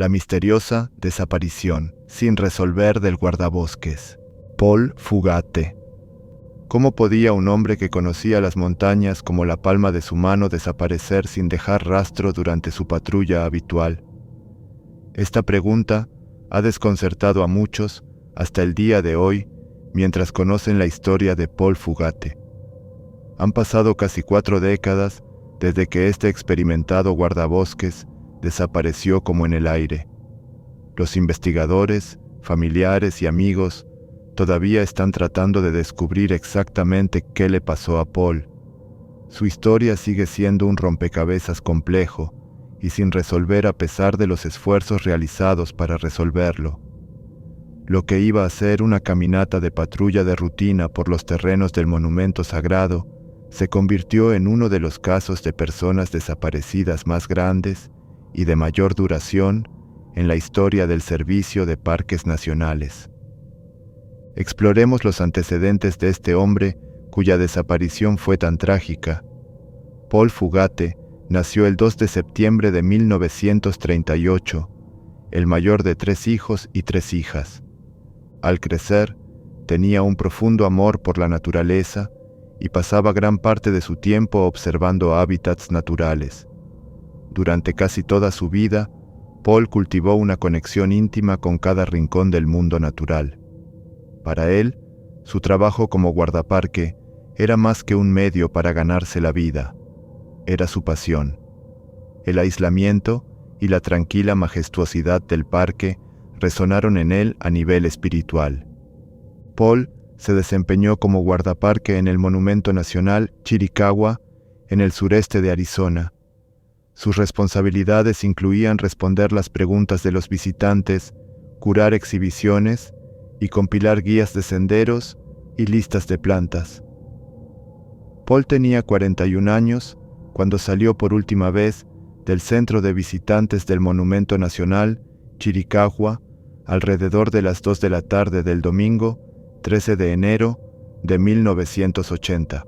La misteriosa desaparición sin resolver del guardabosques. Paul Fugate. ¿Cómo podía un hombre que conocía las montañas como la palma de su mano desaparecer sin dejar rastro durante su patrulla habitual? Esta pregunta ha desconcertado a muchos hasta el día de hoy mientras conocen la historia de Paul Fugate. Han pasado casi 4 décadas desde que este experimentado guardabosques desapareció como en el aire. Los investigadores, familiares y amigos todavía están tratando de descubrir exactamente qué le pasó a Paul. Su historia sigue siendo un rompecabezas complejo y sin resolver a pesar de los esfuerzos realizados para resolverlo. Lo que iba a ser una caminata de patrulla de rutina por los terrenos del monumento sagrado se convirtió en uno de los casos de personas desaparecidas más grandes y de mayor duración en la historia del Servicio de Parques Nacionales. Exploremos los antecedentes de este hombre cuya desaparición fue tan trágica. Paul Fugate nació el 2 de septiembre de 1938, el mayor de 3 hijos y 3 hijas. Al crecer, tenía un profundo amor por la naturaleza y pasaba gran parte de su tiempo observando hábitats naturales. Durante casi toda su vida, Paul cultivó una conexión íntima con cada rincón del mundo natural. Para él, su trabajo como guardaparque era más que un medio para ganarse la vida. Era su pasión. El aislamiento y la tranquila majestuosidad del parque resonaron en él a nivel espiritual. Paul se desempeñó como guardaparque en el Monumento Nacional Chiricahua, en el sureste de Arizona. Sus responsabilidades incluían responder las preguntas de los visitantes, curar exhibiciones y compilar guías de senderos y listas de plantas. Paul tenía 41 años cuando salió por última vez del centro de visitantes del Monumento Nacional Chiricahua alrededor de las 2 de la tarde del domingo 13 de enero de 1980.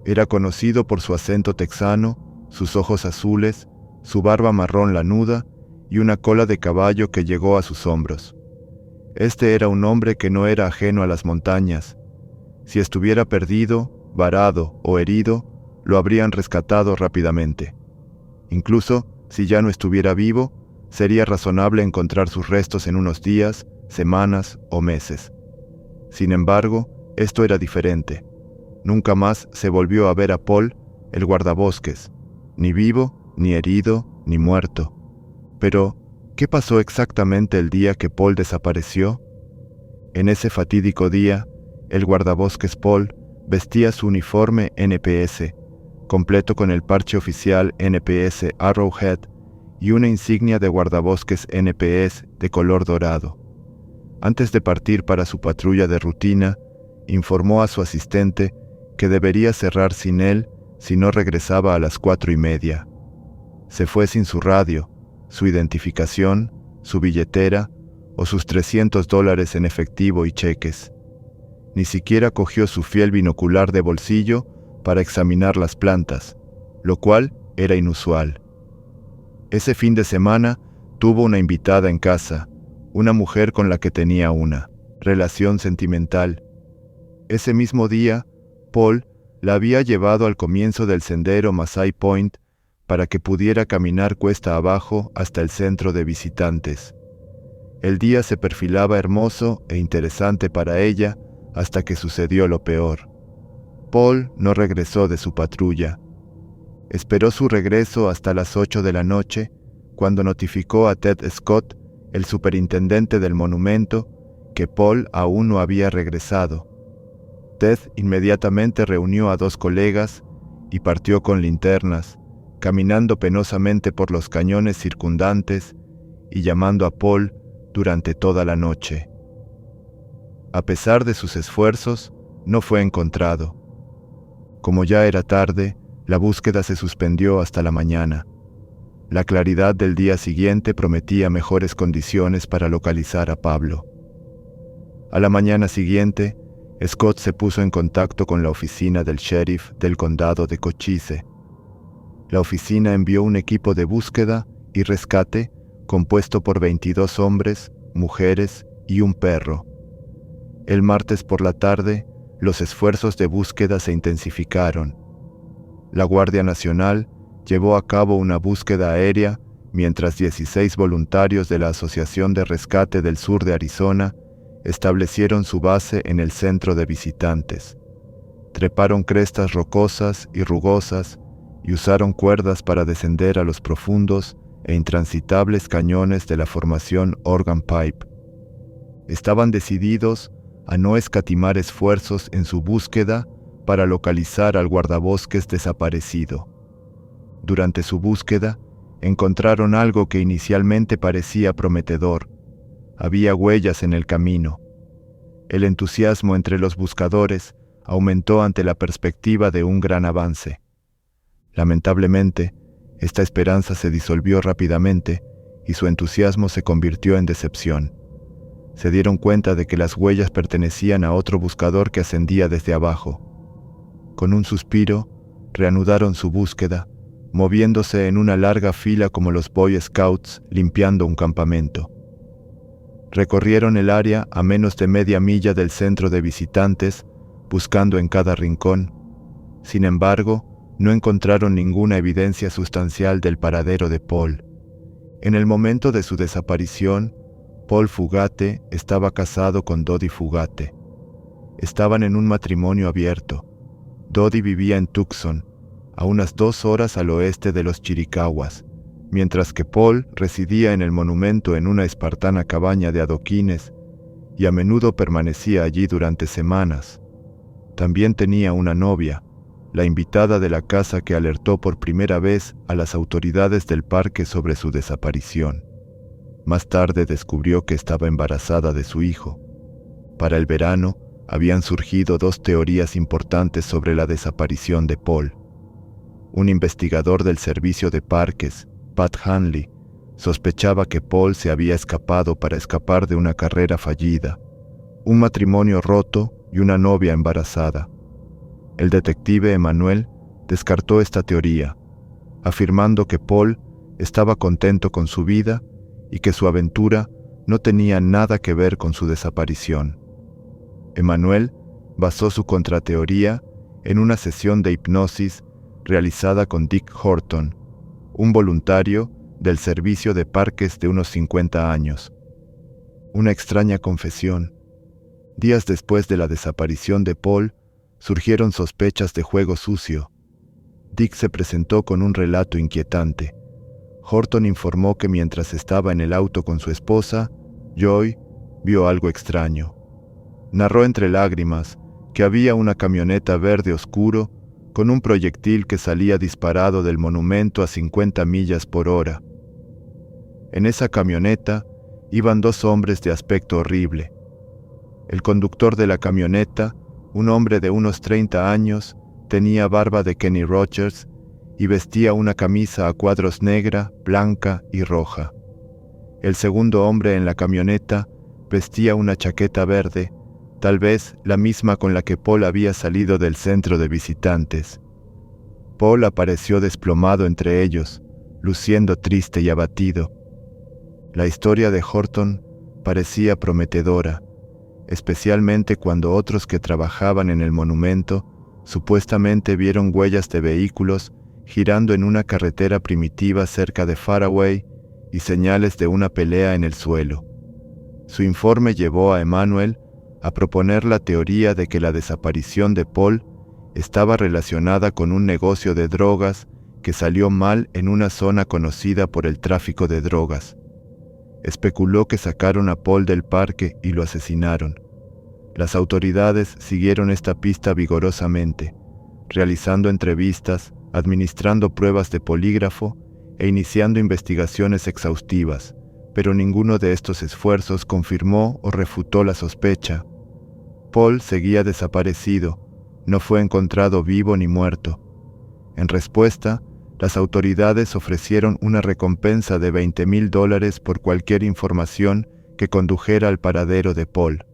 Era conocido por su acento texano, sus ojos azules, su barba marrón lanuda y una cola de caballo que llegó a sus hombros. Este era un hombre que no era ajeno a las montañas. Si estuviera perdido, varado o herido, lo habrían rescatado rápidamente. Incluso, si ya no estuviera vivo, sería razonable encontrar sus restos en unos días, semanas o meses. Sin embargo, esto era diferente. Nunca más se volvió a ver a Paul, el guardabosques, ni vivo, ni herido, ni muerto. Pero, ¿qué pasó exactamente el día que Paul desapareció? En ese fatídico día, el guardabosques Paul vestía su uniforme NPS, completo con el parche oficial NPS Arrowhead y una insignia de guardabosques NPS de color dorado. Antes de partir para su patrulla de rutina, informó a su asistente que debería cerrar sin él si no regresaba a las 4:30. Se fue sin su radio, su identificación, su billetera o sus $300 en efectivo y cheques. Ni siquiera cogió su fiel binocular de bolsillo para examinar las plantas, lo cual era inusual. Ese fin de semana tuvo una invitada en casa, una mujer con la que tenía una relación sentimental. Ese mismo día, Paul la había llevado al comienzo del sendero Masai Point para que pudiera caminar cuesta abajo hasta el centro de visitantes. El día se perfilaba hermoso e interesante para ella hasta que sucedió lo peor. Paul no regresó de su patrulla. Esperó su regreso hasta las 8 de la noche, cuando notificó a Ted Scott, el superintendente del monumento, que Paul aún no había regresado. Ted inmediatamente reunió a 2 colegas y partió con linternas, caminando penosamente por los cañones circundantes y llamando a Paul durante toda la noche. A pesar de sus esfuerzos, no fue encontrado. Como ya era tarde, la búsqueda se suspendió hasta la mañana. La claridad del día siguiente prometía mejores condiciones para localizar a Pablo. A la mañana siguiente, Scott se puso en contacto con la oficina del sheriff del condado de Cochise. La oficina envió un equipo de búsqueda y rescate compuesto por 22 hombres, mujeres y un perro. El martes por la tarde, los esfuerzos de búsqueda se intensificaron. La Guardia Nacional llevó a cabo una búsqueda aérea mientras 16 voluntarios de la Asociación de Rescate del Sur de Arizona establecieron su base en el centro de visitantes. Treparon crestas rocosas y rugosas y usaron cuerdas para descender a los profundos e intransitables cañones de la formación Organ Pipe. Estaban decididos a no escatimar esfuerzos en su búsqueda para localizar al guardabosques desaparecido. Durante su búsqueda, encontraron algo que inicialmente parecía prometedor. Había huellas en el camino. El entusiasmo entre los buscadores aumentó ante la perspectiva de un gran avance. Lamentablemente, esta esperanza se disolvió rápidamente y su entusiasmo se convirtió en decepción. Se dieron cuenta de que las huellas pertenecían a otro buscador que ascendía desde abajo. Con un suspiro, reanudaron su búsqueda, moviéndose en una larga fila como los Boy Scouts limpiando un campamento. Recorrieron el área a menos de media milla del centro de visitantes, buscando en cada rincón. Sin embargo, no encontraron ninguna evidencia sustancial del paradero de Paul. En el momento de su desaparición, Paul Fugate estaba casado con Dodi Fugate. Estaban en un matrimonio abierto. Dodi vivía en Tucson, a unas 2 horas al oeste de los Chiricahuas, mientras que Paul residía en el monumento en una espartana cabaña de adoquines y a menudo permanecía allí durante semanas. También tenía una novia, la invitada de la casa que alertó por primera vez a las autoridades del parque sobre su desaparición. Más tarde descubrió que estaba embarazada de su hijo. Para el verano, habían surgido 2 teorías importantes sobre la desaparición de Paul. Un investigador del servicio de parques, Pat Hanley, sospechaba que Paul se había escapado para escapar de una carrera fallida, un matrimonio roto y una novia embarazada. El detective Emanuel descartó esta teoría, afirmando que Paul estaba contento con su vida y que su aventura no tenía nada que ver con su desaparición. Emanuel basó su contrateoría en una sesión de hipnosis realizada con Dick Horton, un voluntario del servicio de parques de unos 50 años. Una extraña confesión. Días después de la desaparición de Paul, surgieron sospechas de juego sucio. Dick se presentó con un relato inquietante. Horton informó que mientras estaba en el auto con su esposa, Joy vio algo extraño. Narró entre lágrimas que había una camioneta verde oscuro con un proyectil que salía disparado del monumento a 50 millas por hora. En esa camioneta iban 2 hombres de aspecto horrible. El conductor de la camioneta, un hombre de unos 30 años, tenía barba de Kenny Rogers y vestía una camisa a cuadros negra, blanca y roja. El segundo hombre en la camioneta vestía una chaqueta verde, tal vez la misma con la que Paul había salido del centro de visitantes. Paul apareció desplomado entre ellos, luciendo triste y abatido. La historia de Horton parecía prometedora, especialmente cuando otros que trabajaban en el monumento supuestamente vieron huellas de vehículos girando en una carretera primitiva cerca de Faraway y señales de una pelea en el suelo. Su informe llevó a Emanuel a proponer la teoría de que la desaparición de Paul estaba relacionada con un negocio de drogas que salió mal en una zona conocida por el tráfico de drogas. Especuló que sacaron a Paul del parque y lo asesinaron. Las autoridades siguieron esta pista vigorosamente, realizando entrevistas, administrando pruebas de polígrafo e iniciando investigaciones exhaustivas, pero ninguno de estos esfuerzos confirmó o refutó la sospecha. Paul seguía desaparecido, no fue encontrado vivo ni muerto. En respuesta, las autoridades ofrecieron una recompensa de $20,000 por cualquier información que condujera al paradero de Paul.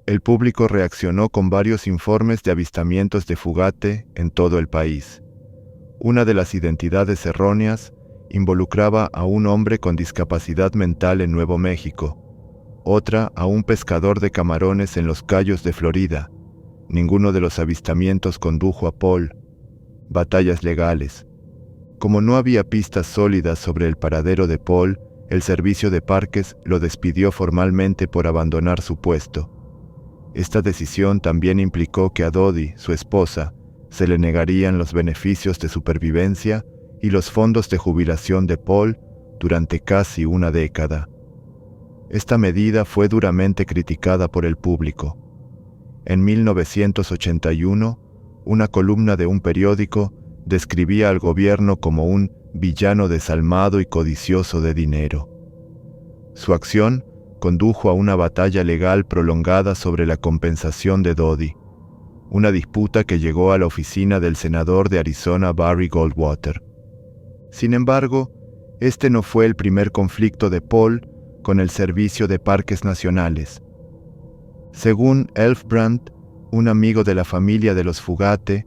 El público reaccionó con varios informes de avistamientos de Fugate en todo el país. Una de las identidades erróneas involucraba a un hombre con discapacidad mental en Nuevo México, otra a un pescador de camarones en los Cayos de Florida. Ninguno de los avistamientos condujo a Paul. Batallas legales. Como no había pistas sólidas sobre el paradero de Paul, el servicio de parques lo despidió formalmente por abandonar su puesto. Esta decisión también implicó que a Dodi, su esposa, se le negarían los beneficios de supervivencia y los fondos de jubilación de Paul durante casi una década. Esta medida fue duramente criticada por el público. En 1981, una columna de un periódico describía al gobierno como un villano desalmado y codicioso de dinero. Su acción condujo a una batalla legal prolongada sobre la compensación de Dodi, una disputa que llegó a la oficina del senador de Arizona Barry Goldwater. Sin embargo, este no fue el primer conflicto de Paul con el Servicio de Parques Nacionales. Según Elf Brandt, un amigo de la familia de los Fugate,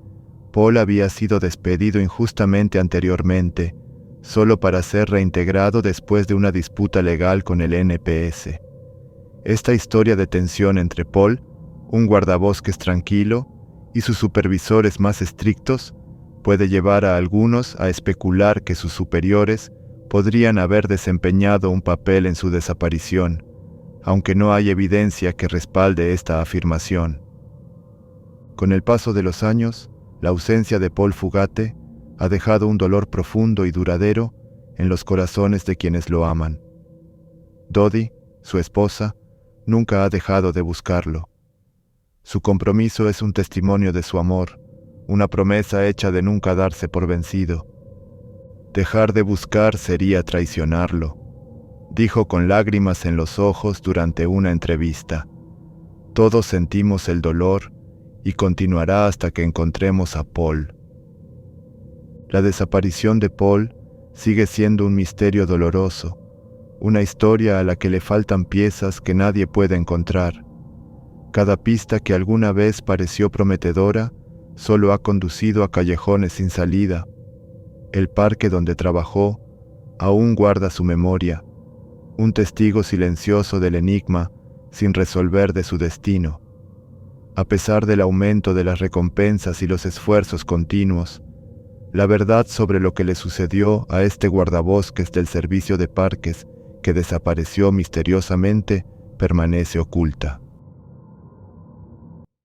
Paul había sido despedido injustamente anteriormente, solo para ser reintegrado después de una disputa legal con el NPS. Esta historia de tensión entre Paul, un guardabosques tranquilo, y sus supervisores más estrictos, puede llevar a algunos a especular que sus superiores podrían haber desempeñado un papel en su desaparición, aunque no hay evidencia que respalde esta afirmación. Con el paso de los años, la ausencia de Paul Fugate ha dejado un dolor profundo y duradero en los corazones de quienes lo aman. Dodi, su esposa, nunca ha dejado de buscarlo. Su compromiso es un testimonio de su amor, una promesa hecha de nunca darse por vencido. Dejar de buscar sería traicionarlo, dijo con lágrimas en los ojos durante una entrevista. Todos sentimos el dolor y continuará hasta que encontremos a Paul. La desaparición de Paul sigue siendo un misterio doloroso, una historia a la que le faltan piezas que nadie puede encontrar. Cada pista que alguna vez pareció prometedora solo ha conducido a callejones sin salida. El parque donde trabajó aún guarda su memoria, un testigo silencioso del enigma sin resolver de su destino. A pesar del aumento de las recompensas y los esfuerzos continuos, la verdad sobre lo que le sucedió a este guardabosques del servicio de parques que desapareció misteriosamente permanece oculta.